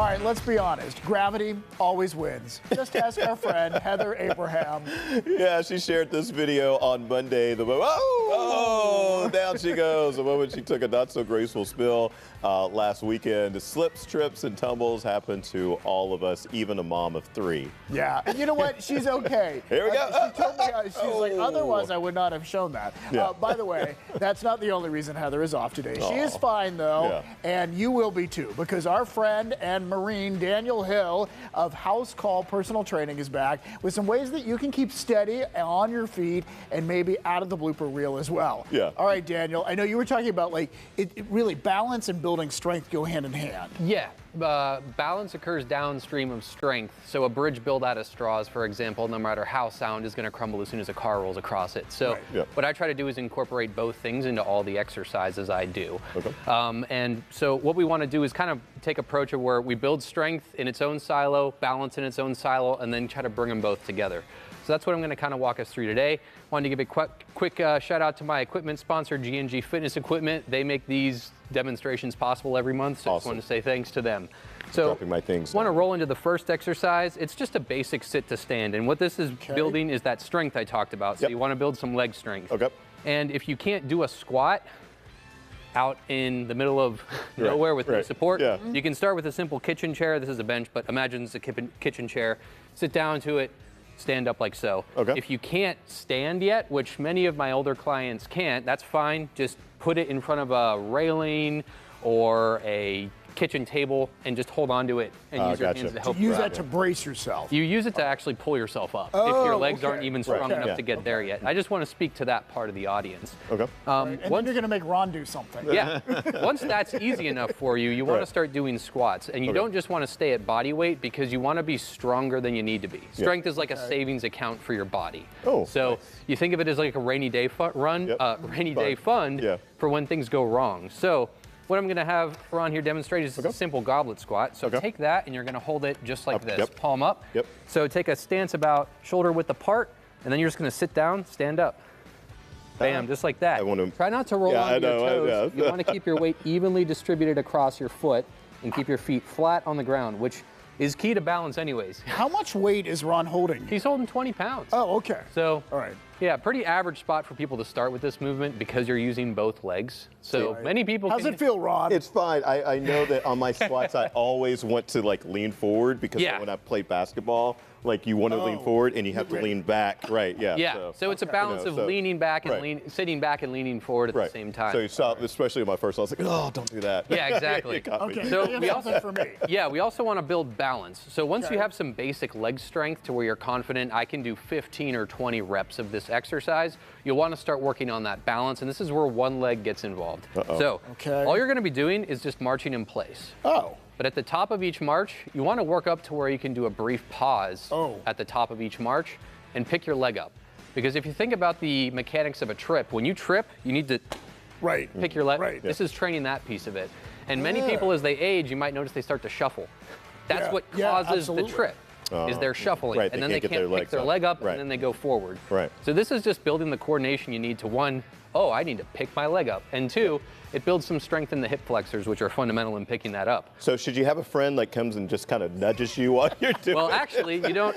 right, let's be honest. Gravity always wins. Just ask our friend Heather Abraham. Yeah, she shared this video on Monday. Down she goes. The moment she took a not so graceful spill last weekend. Slips, trips, and tumbles happen to all of us, even a mom of 3. Yeah, and you know what? She's okay. Here we go. She told me, she's like, otherwise I would not have shown that. Yeah. By the way, that's not the only reason Heather is off today. She is fine, though, and you will be too, because our friend and Marine Daniel Hill of House Call Personal Training is back with some ways that you can keep steady on your feet and maybe out of the blooper reel as well. Yeah. All right, Daniel, I know you were talking about like it really balance and building strength go hand in hand. Yeah. Balance occurs downstream of strength. So a bridge built out of straws, for example, no matter how sound, is going to crumble as soon as a car rolls across it. So what I try to do is incorporate both things into all the exercises I do. Okay. And so what we want to do is kind of take approach of where we build strength in its own silo, balance in its own silo, and then try to bring them both together. So that's what I'm going to kind of walk us through today. Wanted to give a quick shout out to my equipment sponsor, G&G Fitness Equipment. They make these demonstrations possible every month, so I just wanted to say thanks to them. So dropping my things. Want to roll into the first exercise. It's just a basic sit to stand, and what this is building is that strength I talked about. So you want to build some leg strength. Okay. And if you can't do a squat out in the middle of nowhere with no support, you can start with a simple kitchen chair. This is a bench, but imagine it's a kitchen chair. Sit down to it. Stand up like so. Okay. If you can't stand yet, which many of my older clients can't, that's fine. Just put it in front of a railing or a kitchen table and just hold on to it and use your hands to help use that to brace yourself. You use it to actually pull yourself up if your legs aren't even strong enough to get there yet. I just want to speak to that part of the audience. Okay. And then you're going to make Ron do something. Yeah. Once that's easy enough for you, you want to start doing squats. And you don't just want to stay at body weight because you want to be stronger than you need to be. Strength is like a savings account for your body. So you think of it as like a rainy day fund for when things go wrong. So what I'm going to have Ron here demonstrate is a simple goblet squat. So take that and you're going to hold it just like this, palm up. So take a stance about shoulder width apart, and then you're just going to sit down, stand up. Bam, just like that. Try not to roll onto your toes. You want to keep your weight evenly distributed across your foot and keep your feet flat on the ground, which is key to balance anyways. How much weight is Ron holding? He's holding 20 pounds. Oh, okay. So, all right. Yeah, pretty average spot for people to start with this movement because you're using both legs. So many people. How's it feel, Ron? It's fine. I know that on my squats, I always want to like lean forward because when I play basketball, like you want to lean forward and you have to lean back. Right. Yeah. Yeah. So it's a balance of leaning back and sitting back and leaning forward at the same time. So you saw, especially in my first, I was like, oh, don't do that. Yeah, exactly. Okay. So we also we also want to build balance. So once you have some basic leg strength to where you're confident, I can do 15 or 20 reps of this exercise. You'll want to start working on that balance, and this is where one leg gets involved. So all you're going to be doing is just marching in place. But at the top of each march, you want to work up to where you can do a brief pause at the top of each march and pick your leg up. Because if you think about the mechanics of a trip, when you trip, you need to pick your leg. This is training that piece of it. And many people, as they age, you might notice they start to shuffle. That's what causes the trip. Is they're shuffling, and then they can't pick their leg up, and then they go forward. So this is just building the coordination you need to, one, I need to pick my leg up, and two, it builds some strength in the hip flexors, which are fundamental in picking that up. So should you have a friend that comes and just kind of nudges you while you're doing it? Well, actually, you don't.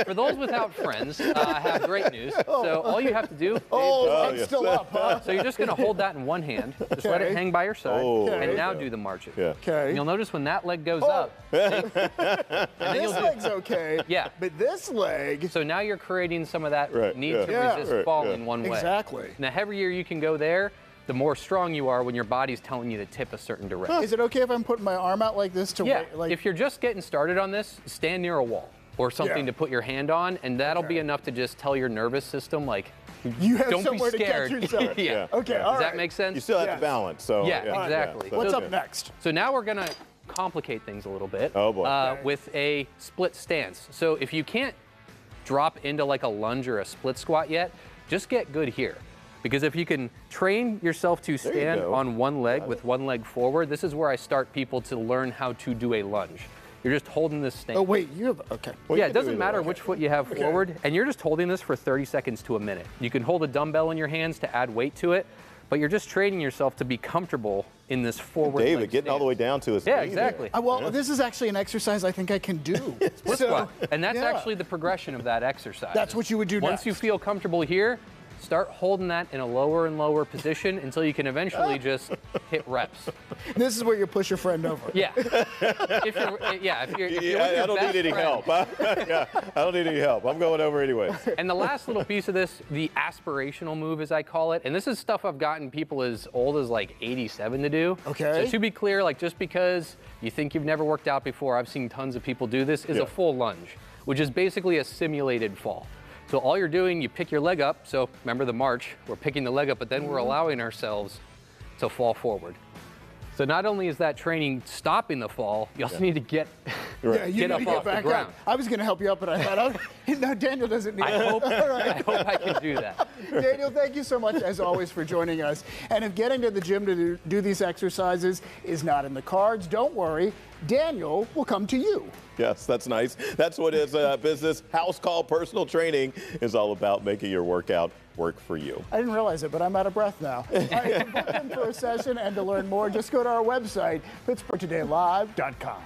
For those without friends, I have great news. So all you have to do it's still up, huh? So you're just going to hold that in one hand, just let it hang by your side, and now do the marches. And you'll notice when that leg goes up, and then this leg's okay. Yeah. But this leg. So now you're creating some of that need to resist falling one way. Exactly. And the heavier you can go there, the more strong you are when your body's telling you to tip a certain direction. Is it okay if I'm putting my arm out like this to wait? Like... If you're just getting started on this, stand near a wall or something to put your hand on, and that'll be enough to just tell your nervous system, like, you have don't be somewhere scared. To catch yourself. Okay, all Does that make sense? You still have to balance. So exactly. So, what's up next? So now we're going to complicate things a little bit. Oh, boy. With a split stance. So if you can't drop into like a lunge or a split squat yet, just get good here. Because if you can train yourself to stand on one leg with one leg forward, this is where I start people to learn how to do a lunge. You're just holding this stance. Oh, wait, you have, Well, yeah, it doesn't matter which foot you have forward, and you're just holding this for 30 seconds to a minute. You can hold a dumbbell in your hands to add weight to it, but you're just training yourself to be comfortable in this forward David, leg getting all the way down to his Yeah, knee exactly. there. Well, this is actually an exercise I think I can do. So, And that's yeah. actually the progression of that exercise. That's what you would do Once next. you feel comfortable here, start holding that in a lower and lower position until you can eventually just hit reps. This is where you push your friend over. Yeah. If you're with your I don't best need any friend. help. I don't need any help. I'm going over anyways. And the last little piece of this, the aspirational move, as I call it, and this is stuff I've gotten people as old as like 87 to do. Okay. So to be clear, like just because you think you've never worked out before, I've seen tons of people do this, is a full lunge, which is basically a simulated fall. So all you're doing, you pick your leg up. So remember the march, we're picking the leg up, but then we're allowing ourselves to fall forward. So not only is that training stopping the fall, you also need to get, Yeah, you get need up to get off the back ground. up. I was going to help you up, but I thought, no, Daniel doesn't need I it. hope, All right. I hope I can do that. Daniel, thank you so much, as always, for joining us. And if getting to the gym to do these exercises is not in the cards, don't worry. Daniel will come to you. Yes, that's nice. That's what his business, House Call Personal Training, is all about, making your workout work for you. I didn't realize it, but I'm out of breath now. All right, to book in for a session and to learn more, just go to our website, pittsburghtodaylive.com.